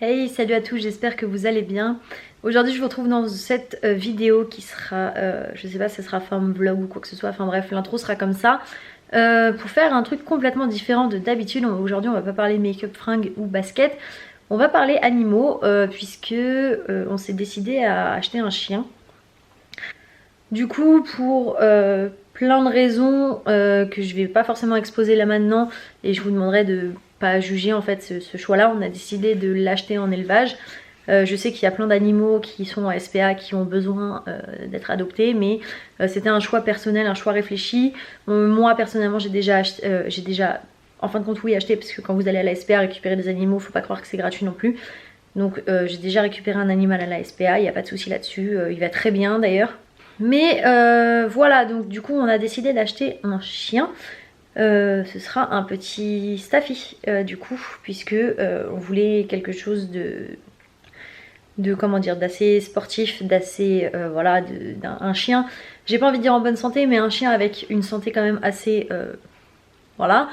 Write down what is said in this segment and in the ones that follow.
Hey, salut à tous, j'espère que vous allez bien. Aujourd'hui je vous retrouve dans cette vidéo qui sera, je sais pas si ce sera forme vlog ou quoi que ce soit, enfin bref l'intro sera comme ça. Pour faire un truc complètement différent de d'habitude. Aujourd'hui on va pas parler make-up, fringues ou basket. On va parler animaux puisque on s'est décidé à acheter un chien. Du coup pour plein de raisons que je vais pas forcément exposer là maintenant et je vous demanderai de pas juger en fait ce choix là, on a décidé de l'acheter en élevage. Je sais qu'il y a plein d'animaux qui sont en SPA qui ont besoin d'être adoptés, mais c'était un choix personnel, un choix réfléchi. Moi personnellement j'ai déjà en fin de compte oui acheté, parce que quand vous allez à la SPA récupérer des animaux, faut pas croire que c'est gratuit non plus. Donc j'ai déjà récupéré un animal à la SPA, il n'y a pas de souci là-dessus, il va très bien d'ailleurs. Mais voilà, donc du coup on a décidé d'acheter un chien. Ce sera un petit Staffy du coup, puisque on voulait quelque chose de comment dire, d'assez sportif, d'assez voilà, un chien, j'ai pas envie de dire en bonne santé, mais un chien avec une santé quand même assez voilà,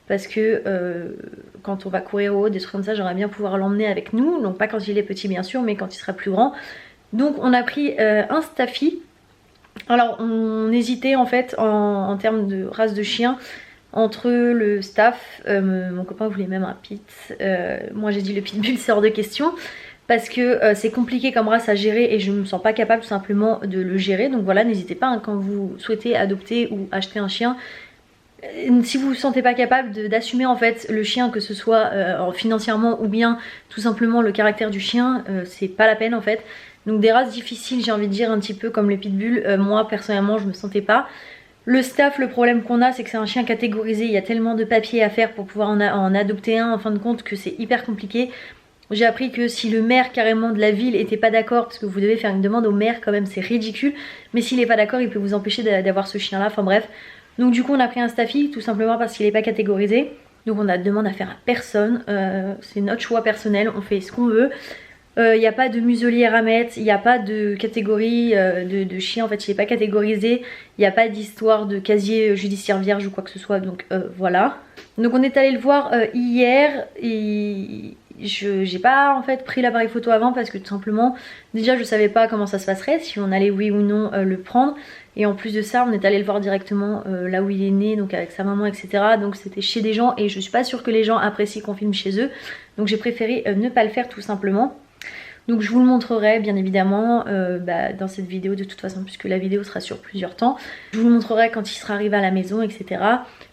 parce que quand on va courir au haut, des trucs comme ça, j'aimerais bien pouvoir l'emmener avec nous, donc pas quand il est petit bien sûr, mais quand il sera plus grand. Donc on a pris un Staffy. Alors on hésitait en fait en termes de race de chien entre le staff, mon copain voulait même un pit, moi j'ai dit le pitbull c'est hors de question parce que c'est compliqué comme race à gérer et je ne me sens pas capable tout simplement de le gérer. Donc voilà, n'hésitez pas hein, quand vous souhaitez adopter ou acheter un chien, si vous ne vous sentez pas capable d'assumer en fait le chien, que ce soit financièrement ou bien tout simplement le caractère du chien, c'est pas la peine en fait. Donc des races difficiles, j'ai envie de dire, un petit peu comme le pitbull, moi personnellement je me sentais pas. Le staff, le problème qu'on a, c'est que c'est un chien catégorisé, il y a tellement de papiers à faire pour pouvoir en adopter un en fin de compte que c'est hyper compliqué. J'ai appris que si le maire carrément de la ville était pas d'accord, parce que vous devez faire une demande au maire quand même, c'est ridicule, mais s'il est pas d'accord il peut vous empêcher d'avoir ce chien là, enfin bref. Donc du coup on a pris un Staffy tout simplement parce qu'il est pas catégorisé. Donc on a demande à faire à personne, c'est notre choix personnel, on fait ce qu'on veut. Il n'y a pas de muselière à mettre, il n'y a pas de catégorie de chien, en fait il n'est pas catégorisé, il n'y a pas d'histoire de casier judiciaire vierge ou quoi que ce soit, donc voilà. Donc on est allé le voir hier et j'ai pas en fait pris l'appareil photo avant parce que tout simplement déjà je savais pas comment ça se passerait, si on allait oui ou non le prendre. Et en plus de ça on est allé le voir directement là où il est né, donc avec sa maman etc. Donc c'était chez des gens et je suis pas sûre que les gens apprécient qu'on filme chez eux. Donc j'ai préféré ne pas le faire tout simplement. Donc je vous le montrerai bien évidemment dans cette vidéo de toute façon, puisque la vidéo sera sur plusieurs temps. Je vous le montrerai quand il sera arrivé à la maison etc.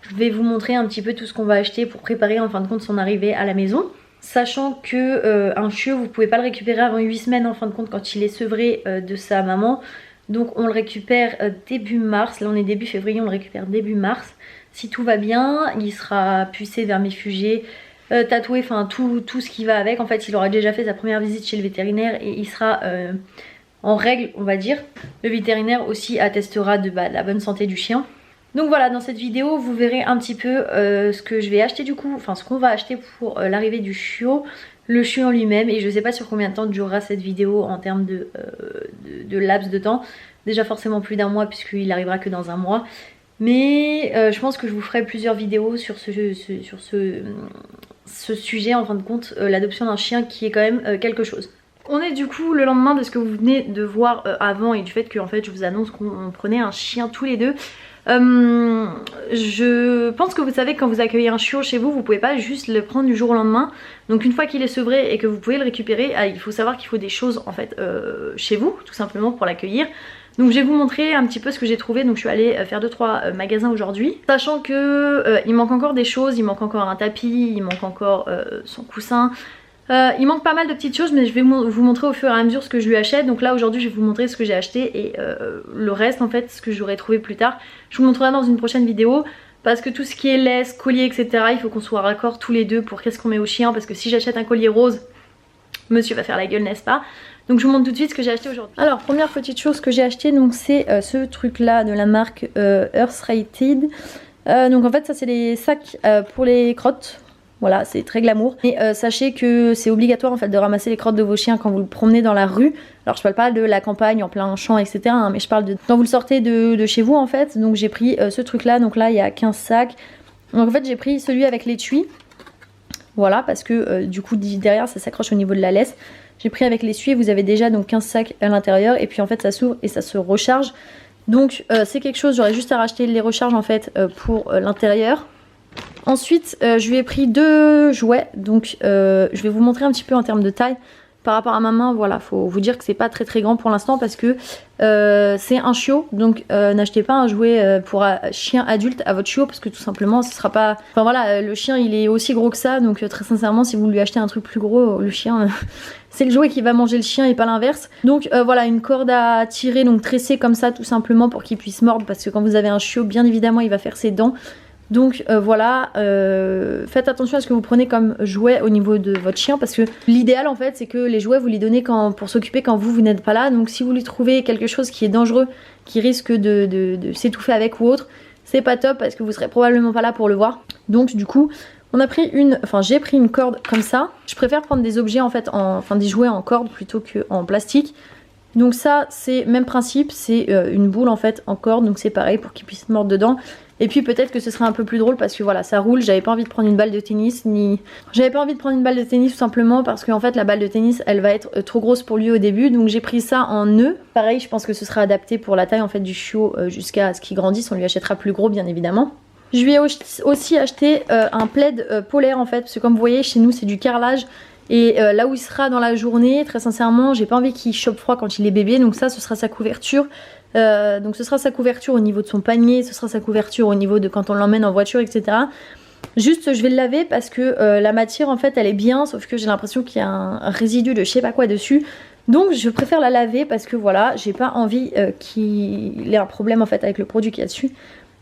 Je vais vous montrer un petit peu tout ce qu'on va acheter pour préparer en fin de compte son arrivée à la maison. Sachant que un chiot vous pouvez pas le récupérer avant 8 semaines en fin de compte quand il est sevré de sa maman. Donc on le récupère début mars, là on est début février, on le récupère début mars. Si tout va bien, il sera pucé, vermifugé, tatoué, enfin tout ce qui va avec. En fait il aura déjà fait sa première visite chez le vétérinaire et il sera en règle on va dire. Le vétérinaire aussi attestera de la bonne santé du chien. Donc voilà, dans cette vidéo vous verrez un petit peu ce que je vais acheter du coup, enfin ce qu'on va acheter pour l'arrivée du chiot, le chiot en lui-même, et je sais pas sur combien de temps durera cette vidéo en termes de laps de temps. Déjà forcément plus d'un mois puisqu'il arrivera que dans un mois. Mais je pense que je vous ferai plusieurs vidéos sur ce sujet en fin de compte, l'adoption d'un chien qui est quand même quelque chose. On est du coup le lendemain de ce que vous venez de voir avant et du fait que en fait je vous annonce qu'on prenait un chien tous les deux. Je pense que vous savez que quand vous accueillez un chiot chez vous, vous pouvez pas juste le prendre du jour au lendemain. Donc une fois qu'il est sevré et que vous pouvez le récupérer, il faut savoir qu'il faut des choses en fait chez vous tout simplement pour l'accueillir. Donc je vais vous montrer un petit peu ce que j'ai trouvé. Donc je suis allée faire 2-3 magasins aujourd'hui, sachant que il manque encore des choses, il manque encore un tapis, il manque encore son coussin. Il manque pas mal de petites choses, mais je vais vous montrer au fur et à mesure ce que je lui achète. Donc là aujourd'hui je vais vous montrer ce que j'ai acheté et le reste en fait ce que j'aurais trouvé plus tard je vous montrerai dans une prochaine vidéo. Parce que tout ce qui est laisse, collier etc, il faut qu'on soit raccord tous les deux pour qu'est-ce qu'on met au chien. Parce que si j'achète un collier rose, monsieur va faire la gueule n'est-ce pas. Donc je vous montre tout de suite ce que j'ai acheté aujourd'hui. Alors première petite chose que j'ai acheté, donc c'est ce truc là de la marque Earth Rated. Donc en fait ça c'est les sacs pour les crottes. Voilà, c'est très glamour. Et sachez que c'est obligatoire en fait de ramasser les crottes de vos chiens quand vous le promenez dans la rue. Alors je parle pas de la campagne en plein champ etc, hein, mais je parle de quand vous le sortez de chez vous en fait. Donc j'ai pris ce truc là, donc là il y a 15 sacs. Donc en fait j'ai pris celui avec l'étui. Voilà, parce que du coup derrière ça s'accroche au niveau de la laisse. J'ai pris avec l'essuie, vous avez déjà donc 15 sacs à l'intérieur et puis en fait ça s'ouvre et ça se recharge. Donc c'est quelque chose, j'aurais juste à racheter les recharges en fait pour l'intérieur. Ensuite je lui ai pris 2 jouets, donc je vais vous montrer un petit peu en termes de taille. Par rapport à ma main, voilà, faut vous dire que c'est pas très grand pour l'instant parce que c'est un chiot. Donc n'achetez pas un jouet pour un chien adulte à votre chiot parce que tout simplement ce sera pas... Enfin voilà, le chien il est aussi gros que ça. Donc très sincèrement si vous lui achetez un truc plus gros, le chien... c'est le jouet qui va manger le chien et pas l'inverse. Donc voilà, une corde à tirer, donc tressée comme ça tout simplement pour qu'il puisse mordre. Parce que quand vous avez un chiot, bien évidemment il va faire ses dents. Donc voilà, faites attention à ce que vous prenez comme jouet au niveau de votre chien parce que l'idéal en fait c'est que les jouets vous les donnez pour s'occuper quand vous n'êtes pas là. Donc si vous lui trouvez quelque chose qui est dangereux, qui risque de s'étouffer avec ou autre, c'est pas top parce que vous serez probablement pas là pour le voir. Donc du coup j'ai pris une corde comme ça. Je préfère prendre des objets en fait, des jouets en corde plutôt qu'en plastique. Donc ça c'est même principe, c'est une boule en fait en corde, donc c'est pareil pour qu'il puisse mordre dedans. Et puis peut-être que ce serait un peu plus drôle parce que voilà ça roule, j'avais pas envie de prendre une balle de tennis tout simplement parce qu'en fait la balle de tennis elle va être trop grosse pour lui au début. Donc j'ai pris ça en nœud. Pareil je pense que ce sera adapté pour la taille en fait du chiot jusqu'à ce qu'il grandisse, on lui achètera plus gros bien évidemment. Je lui ai aussi acheté un plaid polaire en fait parce que comme vous voyez chez nous c'est du carrelage. Et là où il sera dans la journée, très sincèrement, j'ai pas envie qu'il chope froid quand il est bébé. Donc ça, ce sera sa couverture. Donc ce sera sa couverture au niveau de son panier, ce sera sa couverture au niveau de quand on l'emmène en voiture, etc. Juste, je vais le laver parce que la matière, en fait, elle est bien. Sauf que j'ai l'impression qu'il y a un résidu de je sais pas quoi dessus. Donc je préfère la laver parce que voilà, j'ai pas envie qu'il ait un problème en fait avec le produit qu'il y a dessus.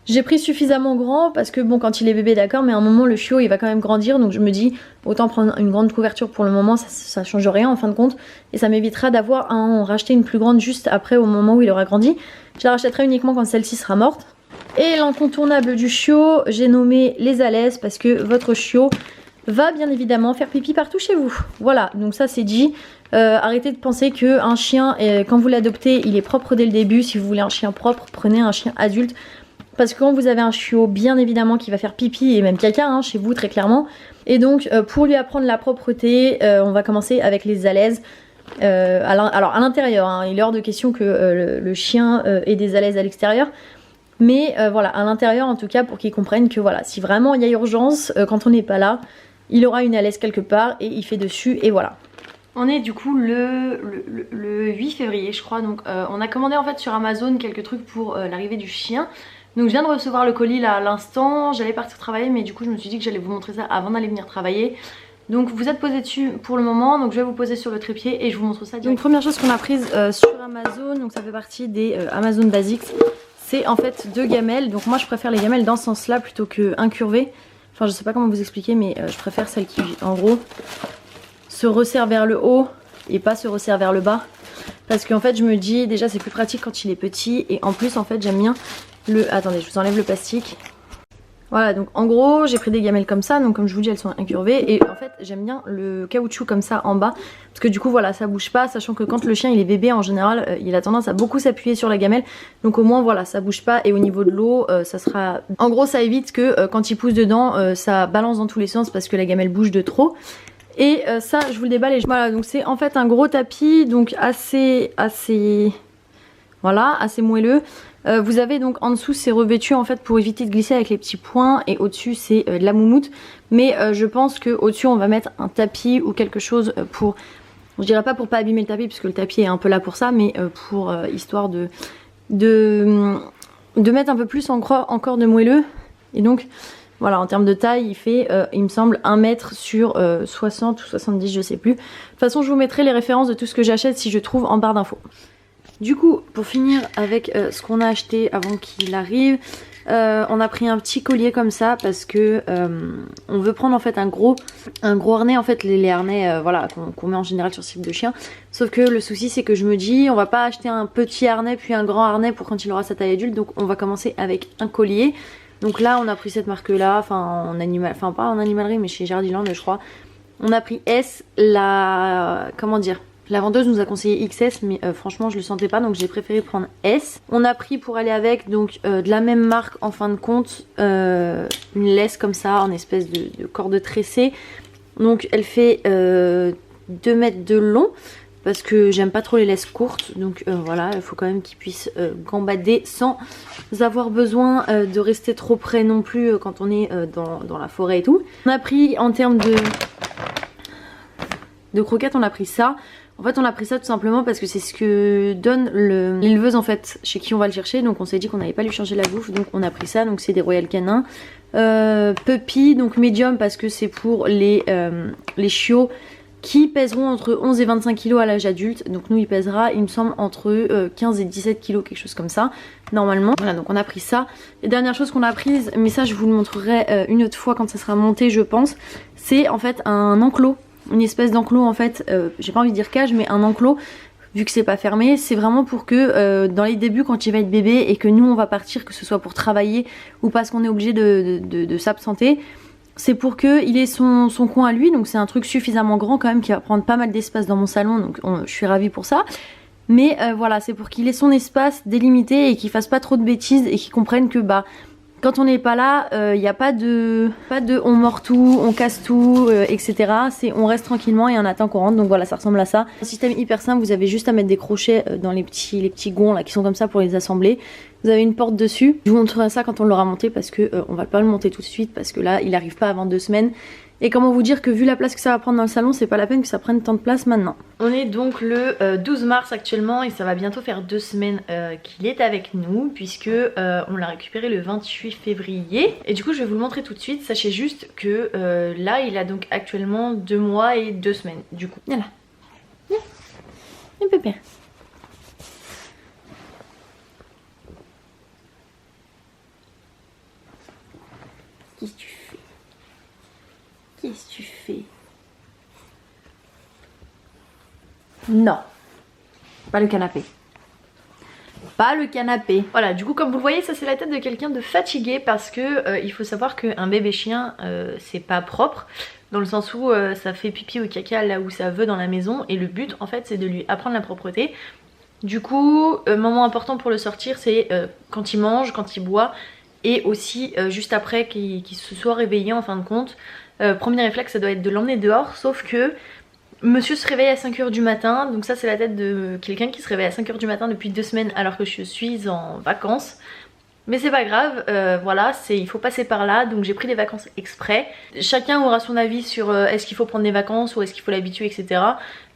J'ai pris suffisamment grand parce que bon quand il est bébé d'accord mais à un moment le chiot il va quand même grandir donc je me dis autant prendre une grande couverture pour le moment, ça change rien en fin de compte et ça m'évitera d'avoir à en racheter une plus grande juste après au moment où il aura grandi. Je la rachèterai uniquement quand celle-ci sera morte. Et l'incontournable du chiot, j'ai nommé les alaises parce que votre chiot va bien évidemment faire pipi partout chez vous. Voilà, donc ça c'est dit. Arrêtez de penser qu'un chien, quand vous l'adoptez, il est propre dès le début. Si vous voulez un chien propre, prenez un chien adulte. Parce que quand vous avez un chiot, bien évidemment, qui va faire pipi et même caca chez vous, très clairement. Et donc, pour lui apprendre la propreté, on va commencer avec les alaises. Alors, à l'intérieur, il est hors de question que le chien ait des alaises à l'extérieur. Mais voilà, à l'intérieur, en tout cas, pour qu'il comprenne que voilà, si vraiment il y a urgence, quand on n'est pas là, il aura une alaise quelque part et il fait dessus et voilà. On est du coup le 8 février, je crois. Donc, on a commandé en fait sur Amazon quelques trucs pour l'arrivée du chien. Donc je viens de recevoir le colis là à l'instant, j'allais partir travailler mais du coup je me suis dit que j'allais vous montrer ça avant d'aller venir travailler. Donc vous êtes posé dessus pour le moment, donc je vais vous poser sur le trépied et je vous montre ça direct. Donc première chose qu'on a prise sur Amazon, donc ça fait partie des Amazon Basics, c'est en fait 2 gamelles. Donc moi je préfère les gamelles dans ce sens là plutôt que incurvées. Enfin je sais pas comment vous expliquer mais je préfère celles qui en gros se resserrent vers le haut et pas se resserrent vers le bas. Parce qu'en fait je me dis déjà c'est plus pratique quand il est petit et en plus en fait j'aime bien attendez, je vous enlève le plastique. Voilà, donc en gros j'ai pris des gamelles comme ça, donc comme je vous dis elles sont incurvées et en fait j'aime bien le caoutchouc comme ça en bas parce que du coup voilà ça bouge pas, sachant que quand le chien il est bébé en général il a tendance à beaucoup s'appuyer sur la gamelle, donc au moins voilà ça bouge pas et au niveau de l'eau ça sera... En gros ça évite que quand il pousse dedans ça balance dans tous les sens parce que la gamelle bouge de trop. Et ça je vous le déballe et voilà, donc c'est en fait un gros tapis donc assez voilà, assez moelleux. Vous avez donc en dessous c'est revêtu en fait pour éviter de glisser avec les petits points et au-dessus c'est de la moumoute. Mais je pense qu'au dessus on va mettre un tapis ou quelque chose pour, je dirais pas pour pas abîmer le tapis puisque le tapis est un peu là pour ça, mais pour histoire de mettre un peu plus encore de moelleux. Et donc voilà, en termes de taille il fait il me semble 1 mètre sur 60 ou 70 je sais plus. De toute façon je vous mettrai les références de tout ce que j'achète si je trouve en barre d'infos. Du coup, pour finir avec ce qu'on a acheté avant qu'il arrive, on a pris un petit collier comme ça parce que on veut prendre en fait un gros harnais, en fait les harnais voilà, qu'on met en général sur ce type de chien. Sauf que le souci c'est que je me dis on va pas acheter un petit harnais puis un grand harnais pour quand il aura sa taille adulte, donc on va commencer avec un collier. Donc là on a pris cette marque là, enfin pas en animalerie mais chez Jardiland je crois. On a pris S, comment dire, la vendeuse nous a conseillé XS mais franchement je le sentais pas donc j'ai préféré prendre S. On a pris pour aller avec donc de la même marque en fin de compte une laisse comme ça en espèce de corde tressée. Donc elle fait 2 mètres de long parce que j'aime pas trop les laisses courtes. Donc voilà, il faut quand même qu'il puisse gambader sans avoir besoin de rester trop près non plus quand on est dans la forêt et tout. On a pris en termes de croquettes, on a pris ça. En fait on a pris ça tout simplement parce que c'est ce que donne l'éleveuse en fait chez qui on va le chercher. Donc on s'est dit qu'on n'allait pas lui changer la bouffe, donc on a pris ça. Donc c'est des Royal Canin. Puppy, donc medium parce que c'est pour les chiots qui pèseront entre 11 et 25 kg à l'âge adulte. Donc nous il pèsera il me semble entre 15 et 17 kg, quelque chose comme ça normalement. Voilà, donc on a pris ça. Et dernière chose qu'on a prise, mais ça je vous le montrerai une autre fois quand ça sera monté je pense, c'est en fait un enclos, une espèce d'enclos en fait, j'ai pas envie de dire cage mais un enclos. Vu que c'est pas fermé, c'est vraiment pour que dans les débuts quand il va être bébé et que nous on va partir, que ce soit pour travailler ou parce qu'on est obligé de s'absenter, c'est pour qu'il ait son coin à lui. Donc c'est un truc suffisamment grand quand même qui va prendre pas mal d'espace dans mon salon, donc je suis ravie pour ça. Mais voilà, c'est pour qu'il ait son espace délimité et qu'il fasse pas trop de bêtises et qu'il comprenne que bah quand on n'est pas là, il n'y a pas de on mord tout, on casse tout, etc. C'est on reste tranquillement et on attend qu'on rentre. Donc voilà, ça ressemble à ça. Un système hyper simple, vous avez juste à mettre des crochets dans les petits gonds là qui sont comme ça pour les assembler. Vous avez une porte dessus. Je vous montrerai ça quand on l'aura monté parce que on va pas le monter tout de suite parce que là il arrive pas avant 2 semaines. Et comment vous dire que vu la place que ça va prendre dans le salon, c'est pas la peine que ça prenne tant de place maintenant. On est donc le 12 mars actuellement et ça va bientôt faire 2 semaines qu'il est avec nous puisque on l'a récupéré le 28 février. Et du coup je vais vous le montrer tout de suite. Sachez juste que là il a donc actuellement 2 mois et 2 semaines du coup. Voilà. Un pépère. Qu'est-ce que tu fais? Qu'est-ce que tu fais? Non, pas le canapé. Pas le canapé. Voilà, du coup comme vous le voyez, ça c'est la tête de quelqu'un de fatigué parce que il faut savoir qu'un bébé chien c'est pas propre. Dans le sens où ça fait pipi ou caca là où ça veut dans la maison. Et le but en fait c'est de lui apprendre la propreté. Du coup, moment important pour le sortir c'est quand il mange, quand il boit. Et aussi juste après qu'il se soit réveillé en fin de compte. Premier réflexe ça doit être de l'emmener dehors. Sauf que monsieur se réveille à 5 h du matin. Donc ça c'est la tête de quelqu'un qui se réveille à 5 h du matin depuis 2 semaines alors que je suis en vacances. Mais c'est pas grave, voilà, il faut passer par là, donc j'ai pris des vacances exprès. Chacun aura son avis sur est-ce qu'il faut prendre des vacances ou est-ce qu'il faut l'habituer, etc.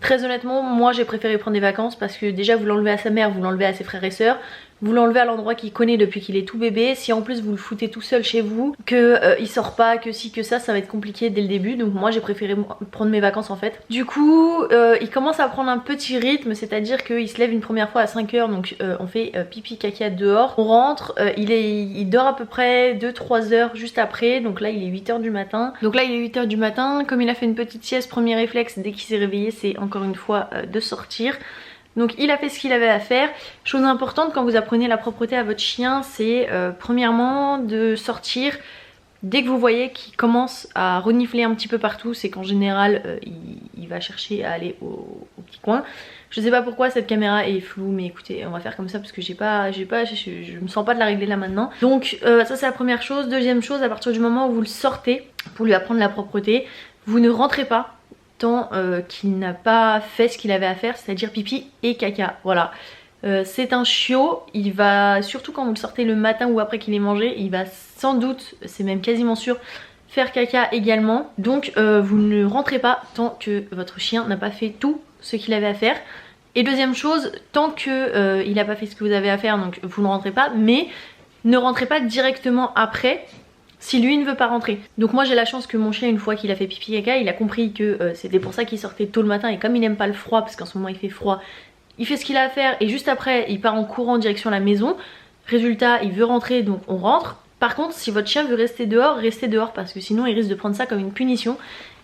Très honnêtement, moi j'ai préféré prendre des vacances parce que déjà vous l'enlevez à sa mère, vous l'enlevez à ses frères et sœurs. Vous l'enlevez à l'endroit qu'il connaît depuis qu'il est tout bébé. Si en plus vous le foutez tout seul chez vous, que il sort pas, que si, que ça va être compliqué dès le début. Donc moi j'ai préféré prendre mes vacances en fait. Du coup il commence à prendre un petit rythme, c'est-à-dire qu'il se lève une première fois à 5 h. Donc on fait pipi caca dehors. On rentre, il dort à peu près 2-3 heures juste après. Donc là il est 8 h du matin. Comme il a fait une petite sieste, premier réflexe dès qu'il s'est réveillé c'est encore une fois de sortir. Donc il a fait ce qu'il avait à faire. Chose importante quand vous apprenez la propreté à votre chien, c'est premièrement de sortir dès que vous voyez qu'il commence à renifler un petit peu partout. C'est qu'en général il va chercher à aller au petit coin. Je sais pas pourquoi cette caméra est floue, mais écoutez on va faire comme ça parce que je me sens pas de la régler là maintenant. Donc ça c'est la première chose. Deuxième chose, à partir du moment où vous le sortez pour lui apprendre la propreté, vous ne rentrez pas tant qu'il n'a pas fait ce qu'il avait à faire, c'est-à-dire pipi et caca. Voilà, c'est un chiot, il va, surtout quand vous le sortez le matin ou après qu'il ait mangé, il va sans doute, c'est même quasiment sûr, faire caca également. Donc vous ne rentrez pas tant que votre chien n'a pas fait tout ce qu'il avait à faire. Et deuxième chose, tant que il n'a pas fait ce que vous avez à faire, donc vous ne rentrez pas, mais ne rentrez pas directement après si lui ne veut pas rentrer. Donc moi j'ai la chance que mon chien, une fois qu'il a fait pipi caca, il a compris que c'était pour ça qu'il sortait tôt le matin. Et comme il n'aime pas le froid, parce qu'en ce moment il fait froid, il fait ce qu'il a à faire et juste après il part en courant en direction de la maison. Résultat, il veut rentrer, donc on rentre. Par contre si votre chien veut rester dehors, restez dehors parce que sinon il risque de prendre ça comme une punition.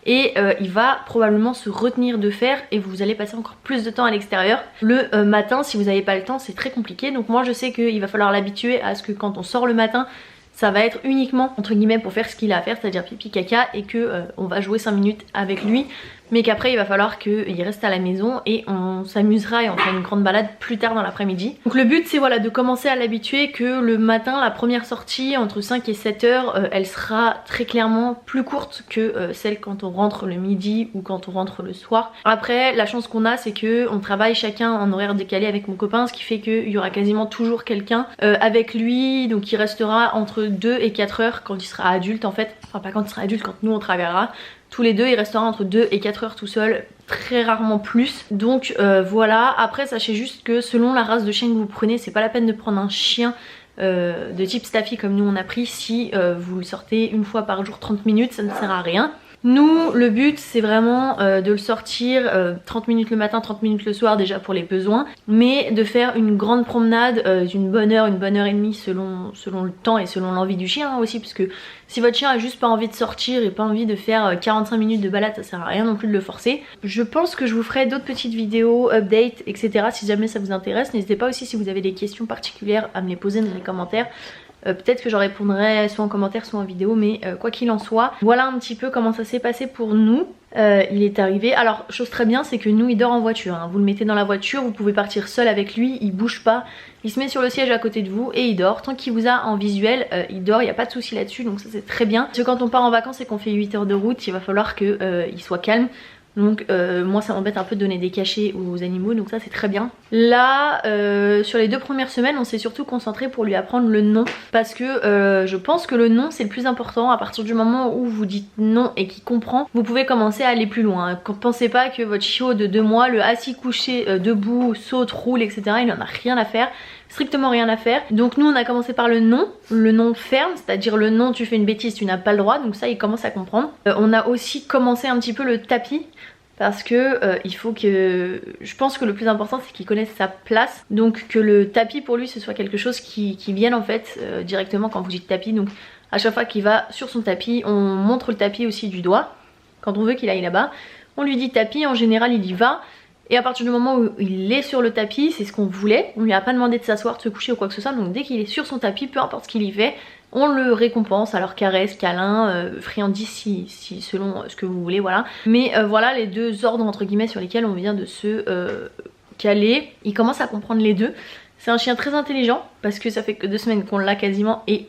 Et il va probablement se retenir de faire et vous allez passer encore plus de temps à l'extérieur. Le matin, si vous n'avez pas le temps, c'est très compliqué. Donc moi je sais qu'il va falloir l'habituer à ce que quand on sort le matin, ça va être uniquement entre guillemets pour faire ce qu'il a à faire, c'est-à-dire pipi caca, et que on va jouer 5 minutes avec lui. mais qu'après il va falloir qu'il reste à la maison et on s'amusera et on fera une grande balade plus tard dans l'après-midi. Donc le but c'est voilà de commencer à l'habituer que le matin, la première sortie entre 5 et 7 heures, elle sera très clairement plus courte que celle quand on rentre le midi ou quand on rentre le soir. Après la chance qu'on a c'est que on travaille chacun en horaire décalé avec mon copain, ce qui fait qu'il y aura quasiment toujours quelqu'un avec lui, donc il restera entre 2 et 4 heures quand il sera adulte en fait, enfin pas quand il sera adulte, quand nous on travaillera. Tous les deux, il restera entre 2 et 4 heures tout seul, très rarement plus. Donc voilà, après sachez juste que selon la race de chien que vous prenez, c'est pas la peine de prendre un chien de type Staffy comme nous on a pris si vous le sortez une fois par jour 30 minutes, ça ne sert à rien. Nous le but c'est vraiment de le sortir 30 minutes le matin, 30 minutes le soir déjà pour les besoins, mais de faire une grande promenade d'une bonne heure et demie selon le temps et selon l'envie du chien aussi, parce que si votre chien a juste pas envie de sortir et pas envie de faire 45 minutes de balade, ça sert à rien non plus de le forcer. Je pense que je vous ferai d'autres petites vidéos, updates, etc. si jamais ça vous intéresse. N'hésitez pas aussi si vous avez des questions particulières à me les poser dans les commentaires. Peut-être que j'en répondrai soit en commentaire soit en vidéo, mais quoi qu'il en soit, voilà un petit peu comment ça s'est passé pour nous. Il est arrivé, alors chose très bien c'est que nous il dort en voiture, hein. Vous le mettez dans la voiture, vous pouvez partir seul avec lui, il bouge pas, il se met sur le siège à côté de vous et il dort. Tant qu'il vous a en visuel, il dort, il n'y a pas de souci là-dessus, donc ça c'est très bien. Parce que quand on part en vacances et qu'on fait 8 heures de route, il va falloir qu'il soit calme. Donc moi ça m'embête un peu de donner des cachets aux animaux, donc ça c'est très bien. Là sur les 2 premières semaines on s'est surtout concentré pour lui apprendre le nom, parce que je pense que le nom c'est le plus important. À partir du moment où vous dites non et qu'il comprend, vous pouvez commencer à aller plus loin. Pensez pas que votre chiot de 2 mois, le assis, couché, debout, saute, roule, etc. il en a rien à faire. Strictement rien à faire. Donc nous on a commencé par le nom ferme, c'est-à-dire le nom tu fais une bêtise tu n'as pas le droit, donc ça il commence à comprendre. On a aussi commencé un petit peu le tapis, parce que il faut que, je pense que le plus important c'est qu'il connaisse sa place, donc que le tapis pour lui ce soit quelque chose qui vienne en fait directement quand vous dites tapis. Donc à chaque fois qu'il va sur son tapis, on montre le tapis aussi du doigt. Quand on veut qu'il aille là-bas, on lui dit tapis, en général il y va. Et à partir du moment où il est sur le tapis, c'est ce qu'on voulait, on lui a pas demandé de s'asseoir, de se coucher ou quoi que ce soit, donc dès qu'il est sur son tapis, peu importe ce qu'il y fait, on le récompense, alors caresse, câlin, friandise si selon ce que vous voulez, voilà. Mais voilà les 2 ordres entre guillemets sur lesquels on vient de se caler. Il commence à comprendre les 2. C'est un chien très intelligent parce que ça fait que 2 semaines qu'on l'a quasiment et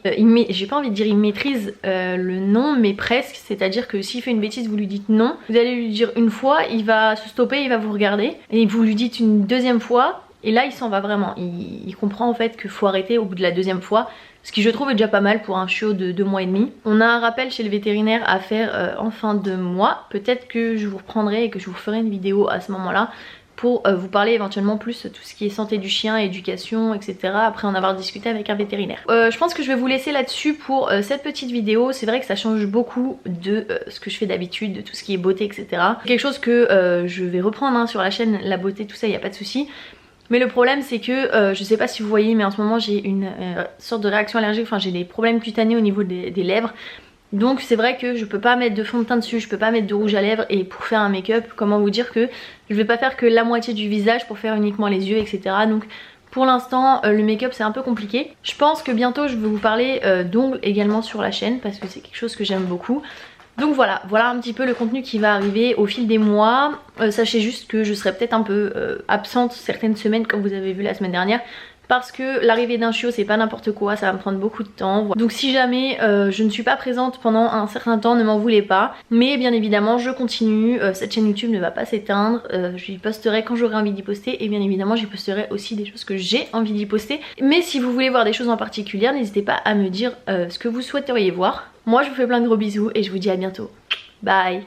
j'ai pas envie de dire il maîtrise le non, mais presque. C'est-à-dire que s'il fait une bêtise, vous lui dites non, vous allez lui dire une fois, il va se stopper, il va vous regarder, et vous lui dites une 2e fois et là il s'en va vraiment. Il comprend en fait qu'il faut arrêter au bout de la 2e fois, ce qui je trouve est déjà pas mal pour un chiot de 2 mois et demi. On a un rappel chez le vétérinaire à faire en fin de mois. Peut-être que je vous reprendrai et que je vous ferai une vidéo à ce moment là pour vous parler éventuellement plus de tout ce qui est santé du chien, éducation, etc. après en avoir discuté avec un vétérinaire. Je pense que je vais vous laisser là-dessus pour cette petite vidéo. C'est vrai que ça change beaucoup de ce que je fais d'habitude, de tout ce qui est beauté, etc. Quelque chose que je vais reprendre hein, sur la chaîne, la beauté, tout ça, il n'y a pas de souci. Mais le problème c'est que, je sais pas si vous voyez, mais en ce moment j'ai une sorte de réaction allergique, enfin j'ai des problèmes cutanés au niveau des lèvres. Donc c'est vrai que je peux pas mettre de fond de teint dessus, je peux pas mettre de rouge à lèvres, et pour faire un make-up, comment vous dire que je vais pas faire que la moitié du visage pour faire uniquement les yeux, etc. Donc pour l'instant le make-up c'est un peu compliqué. Je pense que bientôt je vais vous parler d'ongles également sur la chaîne, parce que c'est quelque chose que j'aime beaucoup. Donc voilà un petit peu le contenu qui va arriver au fil des mois. Sachez juste que je serai peut-être un peu absente certaines semaines comme vous avez vu la semaine dernière, parce que l'arrivée d'un chiot c'est pas n'importe quoi, ça va me prendre beaucoup de temps. Donc si jamais je ne suis pas présente pendant un certain temps, ne m'en voulez pas. Mais bien évidemment je continue, cette chaîne YouTube ne va pas s'éteindre, j'y posterai quand j'aurai envie d'y poster, et bien évidemment j'y posterai aussi des choses que j'ai envie d'y poster. Mais si vous voulez voir des choses en particulier, n'hésitez pas à me dire ce que vous souhaiteriez voir. Moi je vous fais plein de gros bisous et je vous dis à bientôt. Bye.